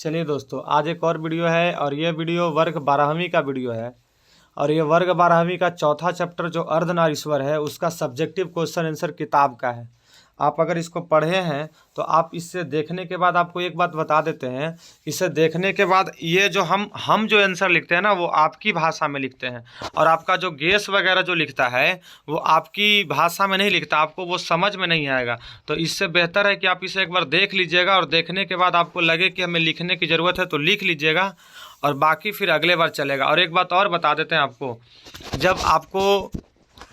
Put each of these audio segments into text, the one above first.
चलिए दोस्तों, आज एक और वीडियो है और ये वीडियो वर्ग 12वीं का वीडियो है। और ये वर्ग 12वीं का चौथा चैप्टर जो अर्धनारीश्वर है उसका सब्जेक्टिव क्वेश्चन आंसर किताब का है। आप अगर इसको पढ़े हैं तो आप इससे देखने के बाद आपको एक बात बता देते हैं, इसे देखने के बाद ये जो हम जो आंसर लिखते हैं ना वो आपकी भाषा में लिखते हैं, और आपका जो गेस वगैरह जो लिखता है वो आपकी भाषा में नहीं लिखता, आपको वो समझ में नहीं आएगा। तो इससे बेहतर है कि आप इसे एक बार देख लीजिएगा और देखने के बाद आपको लगे कि हमें लिखने की ज़रूरत है तो लिख लीजिएगा, और बाकी फिर अगले बार चलेगा। और एक बात और बता देते हैं आपको, जब आपको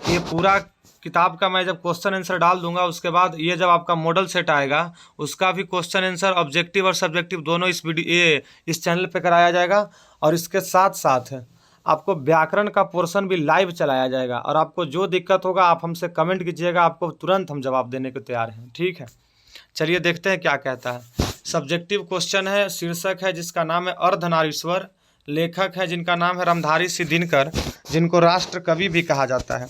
ये पूरा किताब का मैं जब क्वेश्चन आंसर डाल दूंगा उसके बाद ये जब आपका मॉडल सेट आएगा उसका भी क्वेश्चन आंसर ऑब्जेक्टिव और सब्जेक्टिव दोनों इस चैनल पे कराया जाएगा। और इसके साथ साथ आपको व्याकरण का पोर्शन भी लाइव चलाया जाएगा, और आपको जो दिक्कत होगा आप हमसे कमेंट कीजिएगा, आपको तुरंत हम जवाब देने को तैयार हैं। ठीक है, चलिए देखते हैं क्या कहता है। सब्जेक्टिव क्वेश्चन है, शीर्षक है जिसका नाम है अर्धनारीश्वर, लेखक है जिनका नाम है रामधारी सिंह दिनकर, जिनको राष्ट्र कवि भी कहा जाता है।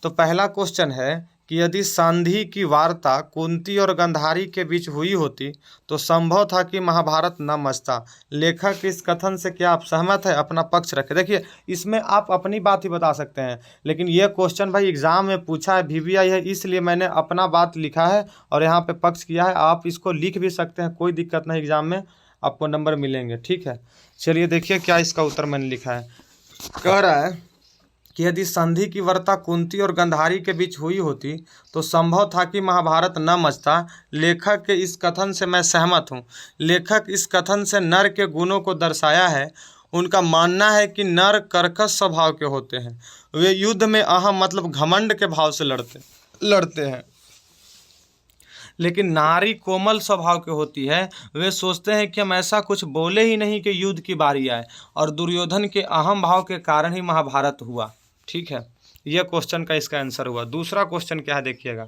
तो पहला क्वेश्चन है कि यदि संधि की वार्ता कुंती और गांधारी के बीच हुई होती तो संभव था कि महाभारत न मचता। लेखक इस कथन से क्या आप सहमत है? अपना पक्ष रखें। देखिए, इसमें आप अपनी बात ही बता सकते हैं, लेकिन यह क्वेश्चन भाई एग्जाम में पूछा है, VVI है, इसलिए मैंने अपना बात लिखा है और यहाँ पे पक्ष किया है। आप इसको लिख भी सकते हैं, कोई दिक्कत नहीं, एग्जाम में आपको नंबर मिलेंगे। ठीक है, चलिए देखिए क्या इसका उत्तर मैंने लिखा है। कह रहा है कि यदि संधि की वार्ता कुंती और गांधारी के बीच हुई होती तो संभव था कि महाभारत न मचता। लेखक के इस कथन से मैं सहमत हूँ। लेखक इस कथन से नर के गुणों को दर्शाया है। उनका मानना है कि नर कर्कश स्वभाव के होते हैं, वे युद्ध में अहम मतलब घमंड के भाव से लड़ते हैं, लेकिन नारी कोमल स्वभाव के होती है, वे सोचते हैं कि हम ऐसा कुछ बोले ही नहीं कि युद्ध की बारी आए, और दुर्योधन के अहम भाव के कारण ही महाभारत हुआ। ठीक है, यह क्वेश्चन का इसका आंसर हुआ। दूसरा क्वेश्चन क्या है देखिएगा।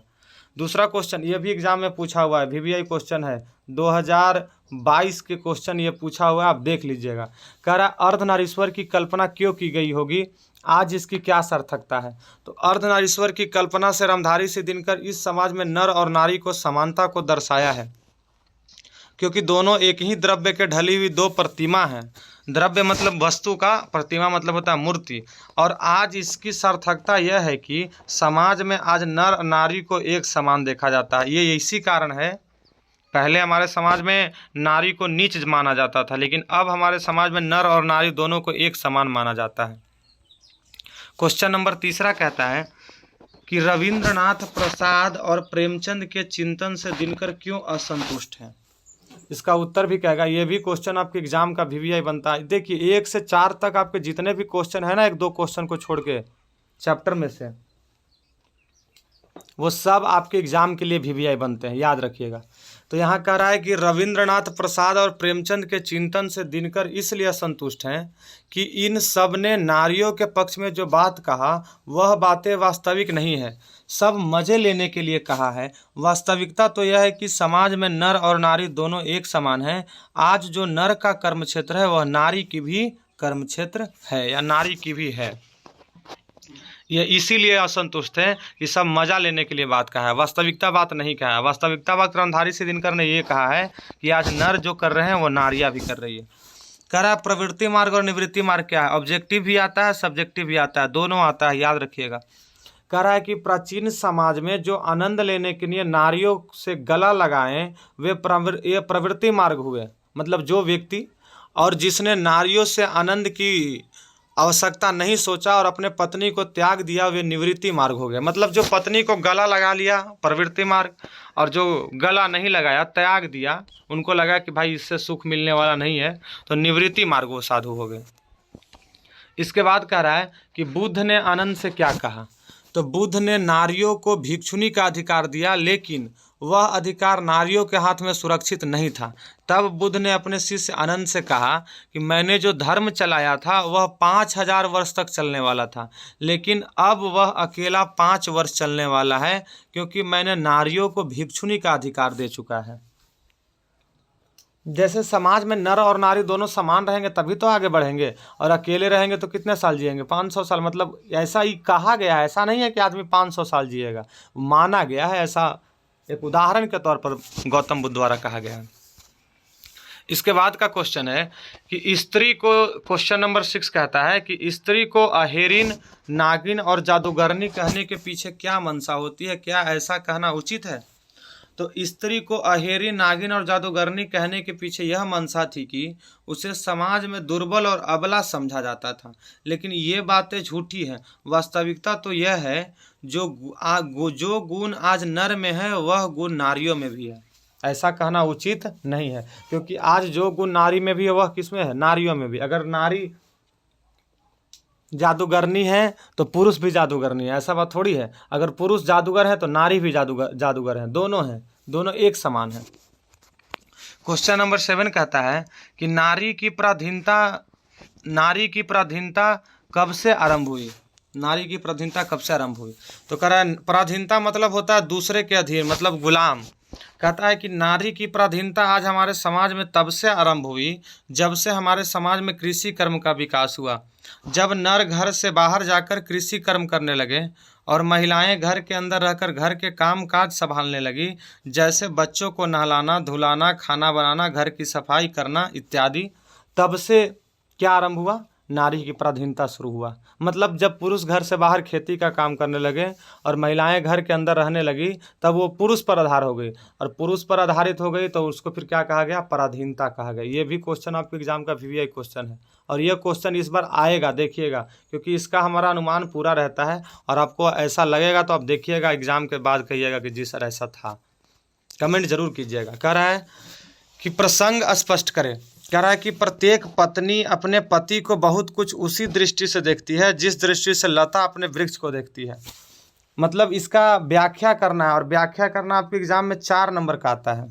दूसरा क्वेश्चन ये भी एग्जाम में पूछा हुआ है, VVI क्वेश्चन है, 2022 के क्वेश्चन ये पूछा हुआ है, आप देख लीजिएगा। कह रहा है अर्धनारीश्वर की कल्पना क्यों की गई होगी, आज इसकी क्या सार्थकता है। तो अर्धनारीश्वर की कल्पना से रामधारी सिंह दिनकर इस समाज में नर और नारी को समानता को दर्शाया है, क्योंकि दोनों एक ही द्रव्य के ढली हुई दो प्रतिमा हैं। द्रव्य मतलब वस्तु का, प्रतिमा मतलब होता है मूर्ति। और आज इसकी सार्थकता यह है कि समाज में आज नर नारी को एक समान देखा जाता है। ये इसी कारण है, पहले हमारे समाज में नारी को नीच माना जाता था, लेकिन अब हमारे समाज में नर और नारी दोनों को एक समान माना जाता है। क्वेश्चन नंबर तीसरा कहता है कि रविंद्रनाथ प्रसाद और प्रेमचंद के चिंतन से दिनकर क्यों असंतुष्ट हैं। इसका उत्तर भी कहेगा। ये भी क्वेश्चन आपके एग्जाम का VVI बनता है। देखिए 1 से 4 तक आपके जितने भी क्वेश्चन है ना, 1-2 क्वेश्चन को छोड़ के चैप्टर में से, वो सब आपके एग्जाम के लिए VVI बनते हैं, याद रखिएगा। तो यहाँ कह रहा है कि रविंद्रनाथ प्रसाद और प्रेमचंद के चिंतन से दिनकर इसलिए असंतुष्ट हैं कि इन सब ने नारियों के पक्ष में जो बात कहा वह बातें वास्तविक नहीं है, सब मज़े लेने के लिए कहा है। वास्तविकता तो यह है कि समाज में नर और नारी दोनों एक समान हैं। आज जो नर का कर्म क्षेत्र है वह नारी की भी कर्म क्षेत्र है, या नारी की भी है। ये इसीलिए असंतुष्ट है कि सब मजा लेने के लिए बात कहा है, वास्तविकता बात नहीं कहा है। वास्तविकता बात रामधारी सिंह दिनकर ने ये कहा है कि आज नर जो कर रहे हैं वो नारियां भी कर रही है। कह रहा है प्रवृत्ति मार्ग और निवृत्ति मार्ग क्या है। ऑब्जेक्टिव भी आता है, सब्जेक्टिव भी आता है, दोनों आता है, याद रखिएगा। कह रहा है कि प्राचीन समाज में जो आनंद लेने के लिए नारियों से गला लगाएं वे प्रवृत्ति मार्ग हुए, मतलब जो व्यक्ति और जिसने नारियों से आनंद की आवश्यकता नहीं सोचा और अपने पत्नी को त्याग दिया वे निवृत्ति मार्ग हो गए। मतलब जो पत्नी को गला लगा लिया प्रवृत्ति मार्ग, और जो गला नहीं लगाया त्याग दिया, उनको लगा कि भाई इससे सुख मिलने वाला नहीं है, तो निवृत्ति मार्ग वो साधु हो गए। इसके बाद कह रहा है कि बुद्ध ने आनंद से क्या कहा। तो बुद्ध ने नारियों को भिक्षुनी का अधिकार दिया, लेकिन वह अधिकार नारियों के हाथ में सुरक्षित नहीं था। तब बुद्ध ने अपने शिष्य आनंद से कहा कि मैंने जो धर्म चलाया था वह 5000 वर्ष तक चलने वाला था, लेकिन अब वह अकेला 5 वर्ष चलने वाला है, क्योंकि मैंने नारियों को भिक्षुनी का अधिकार दे चुका है। जैसे समाज में नर और नारी दोनों समान रहेंगे तभी तो आगे बढ़ेंगे, और अकेले रहेंगे तो कितने साल जिएंगे, 500 साल। मतलब ऐसा ही कहा गया है, ऐसा नहीं है कि आदमी 500 साल जिएगा, माना गया है, ऐसा एक उदाहरण के तौर पर गौतम बुद्ध द्वारा कहा गया है। इसके बाद का क्वेश्चन है कि स्त्री को, क्वेश्चन नंबर 6 कहता है कि स्त्री को अहेरिन, नागिन और जादूगरनी कहने के पीछे क्या मंशा होती है, क्या ऐसा कहना उचित है? तो स्त्री को अहेरी, नागिन और जादूगरनी कहने के पीछे यह मंशा थी कि उसे समाज में दुर्बल और अबला समझा जाता था। लेकिन ये बातें झूठी हैं। वास्तविकता तो यह है जो गुण आज नर में है वह गुण नारियों में भी है। ऐसा कहना उचित नहीं है, क्योंकि आज जो गुण नारी में भी है वह किसमें है? नारियों में भी। अगर नारी जादूगरनी है तो पुरुष भी जादूगरनी है, ऐसा बात थोड़ी है। अगर पुरुष जादूगर है तो नारी भी जादूगर है, दोनों हैं, दोनों एक समान है। क्वेश्चन नंबर 7 कहता है कि नारी की पराधीनता कब से आरंभ हुई? नारी की पराधीनता कब से आरंभ हुई? तो कह रहा है पराधीनता मतलब होता है दूसरे के अधीन, मतलब गुलाम। कहता है कि नारी की पराधीनता आज हमारे समाज में तब से आरंभ हुई जब से हमारे समाज में कृषि कर्म का विकास हुआ। जब नर घर से बाहर जाकर कृषि कर्म करने लगे और महिलाएं घर के अंदर रहकर घर के काम काज संभालने लगी, जैसे बच्चों को नहलाना, धुलाना, खाना बनाना, घर की सफाई करना इत्यादि, तब से क्या आरंभ हुआ? नारी की पराधीनता शुरू हुआ। मतलब जब पुरुष घर से बाहर खेती का काम करने लगे और महिलाएं घर के अंदर रहने लगी, तब वो पुरुष पर आधार हो गई, और पुरुष पर आधारित हो गई तो उसको फिर क्या कहा गया? पराधीनता कहा गया। ये भी क्वेश्चन आपके एग्जाम का VVI क्वेश्चन है, और यह क्वेश्चन इस बार आएगा, देखिएगा, क्योंकि इसका हमारा अनुमान पूरा रहता है। और आपको ऐसा लगेगा तो आप देखिएगा, एग्जाम के बाद कहिएगा कि जी सर ऐसा था, कमेंट जरूर कीजिएगा। कह रहा है कि प्रसंग स्पष्ट करें। कह रहा है कि प्रत्येक पत्नी अपने पति को बहुत कुछ उसी दृष्टि से देखती है जिस दृष्टि से लता अपने वृक्ष को देखती है। मतलब इसका व्याख्या करना है, और व्याख्या करना आपके एग्जाम में 4 नंबर का आता है।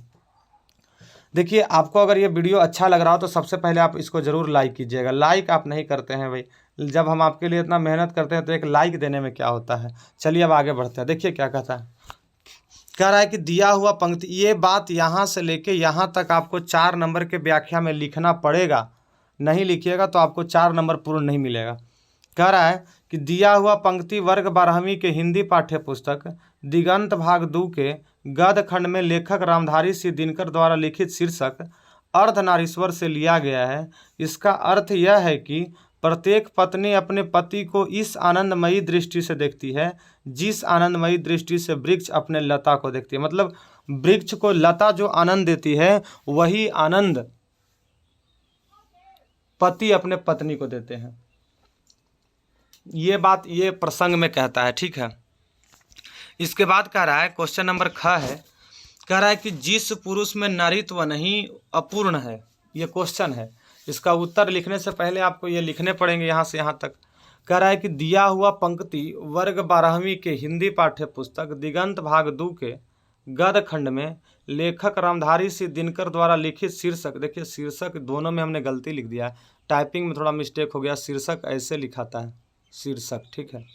देखिए, आपको अगर ये वीडियो अच्छा लग रहा हो तो सबसे पहले आप इसको ज़रूर लाइक कीजिएगा। लाइक आप नहीं करते हैं भाई, जब हम आपके लिए इतना मेहनत करते हैं तो एक लाइक देने में क्या होता है। चलिए अब आगे बढ़ते हैं। देखिए क्या कहता है। कह रहा है कि दिया हुआ पंक्ति, ये बात यहाँ से लेके यहाँ तक आपको 4 नंबर के व्याख्या में लिखना पड़ेगा। नहीं लिखिएगा तो आपको 4 नंबर पूर्ण नहीं मिलेगा। कह रहा है कि दिया हुआ पंक्ति वर्ग 12वीं के हिंदी पाठ्य पुस्तक दिगंत भाग 2 के गद्य खंड में लेखक रामधारी सिंह दिनकर द्वारा लिखित शीर्षक अर्धनारीश्वर से लिया गया है। इसका अर्थ यह है कि प्रत्येक पत्नी अपने पति को इस आनंदमयी दृष्टि से देखती है जिस आनंदमयी दृष्टि से वृक्ष अपने लता को देखती है। मतलब वृक्ष को लता जो आनंद देती है वही आनंद पति अपने पत्नी को देते हैं। ये बात ये प्रसंग में कहता है, ठीक है। इसके बाद कह रहा है, क्वेश्चन नंबर 6 है। कह रहा है कि जिस पुरुष में नारीत्व नहीं अपूर्ण है, ये क्वेश्चन है। इसका उत्तर लिखने से पहले आपको ये लिखने पड़ेंगे यहाँ से यहाँ तक। कह रहा है कि दिया हुआ पंक्ति वर्ग 12वीं के हिंदी पाठ्य पुस्तक दिगंत भाग 2 के गद्य खंड में लेखक रामधारी सिंह दिनकर द्वारा लिखित शीर्षक, देखिए शीर्षक दोनों में हमने गलती लिख दिया है, टाइपिंग में थोड़ा मिस्टेक हो गया। शीर्षक ऐसे लिखाता है, शीर्षक, ठीक है।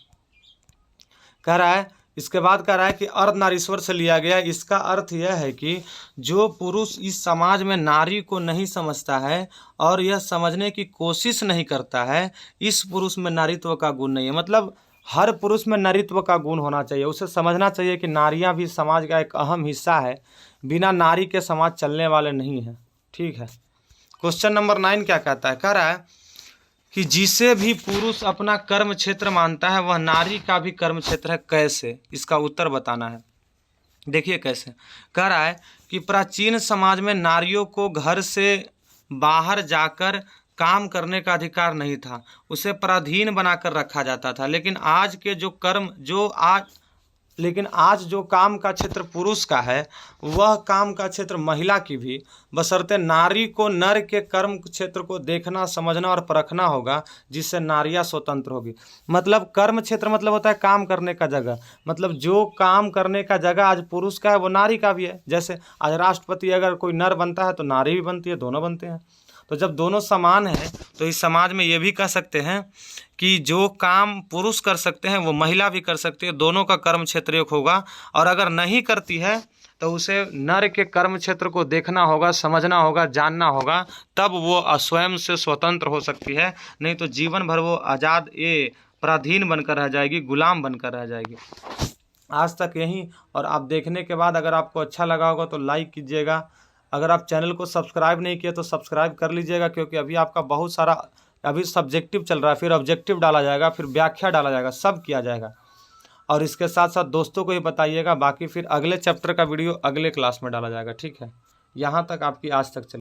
कह रहा है, इसके बाद कह रहा है कि अर्धनारीश्वर से लिया गया। इसका अर्थ यह है कि जो पुरुष इस समाज में नारी को नहीं समझता है और यह समझने की कोशिश नहीं करता है, इस पुरुष में नारीत्व का गुण नहीं है। मतलब हर पुरुष में नारीत्व का गुण होना चाहिए। उसे समझना चाहिए कि नारियां भी समाज का एक अहम हिस्सा है, बिना नारी के समाज चलने वाले नहीं है, ठीक है। क्वेश्चन नंबर 9 क्या कहता है। कह रहा है कि जिसे भी पुरुष अपना कर्म क्षेत्र मानता है वह नारी का भी कर्म क्षेत्र है। कैसे? इसका उत्तर बताना है। देखिए कैसे। कह रहा है कि प्राचीन समाज में नारियों को घर से बाहर जाकर काम करने का अधिकार नहीं था, उसे पराधीन बनाकर रखा जाता था। लेकिन आज जो काम का क्षेत्र पुरुष का है वह काम का क्षेत्र महिला की भी, बशर्ते नारी को नर के कर्म क्षेत्र को देखना, समझना और परखना होगा, जिससे नारियां स्वतंत्र होगी। मतलब कर्म क्षेत्र मतलब होता है काम करने का जगह। मतलब जो काम करने का जगह आज पुरुष का है वो नारी का भी है। जैसे आज राष्ट्रपति अगर कोई नर बनता है तो नारी भी बनती है, दोनों बनते हैं। तो जब दोनों समान हैं तो इस समाज में ये भी कह सकते हैं कि जो काम पुरुष कर सकते हैं वो महिला भी कर सकती है, दोनों का कर्म क्षेत्र एक होगा। और अगर नहीं करती है तो उसे नर के कर्म क्षेत्र को देखना होगा, समझना होगा, जानना होगा, तब वो स्वयं से स्वतंत्र हो सकती है। नहीं तो जीवन भर वो आज़ाद पराधीन बनकर रह जाएगी, गुलाम बनकर रह जाएगी। आज तक यही। और आप देखने के बाद अगर आपको अच्छा लगा होगा तो लाइक कीजिएगा, अगर आप चैनल को सब्सक्राइब नहीं किए तो सब्सक्राइब कर लीजिएगा, क्योंकि अभी आपका बहुत सारा अभी सब्जेक्टिव चल रहा है, फिर ऑब्जेक्टिव डाला जाएगा, फिर व्याख्या डाला जाएगा, सब किया जाएगा। और इसके साथ साथ दोस्तों को ही बताइएगा, बाकी फिर अगले चैप्टर का वीडियो अगले क्लास में डाला जाएगा। ठीक है, यहाँ तक आपकी आज तक चली।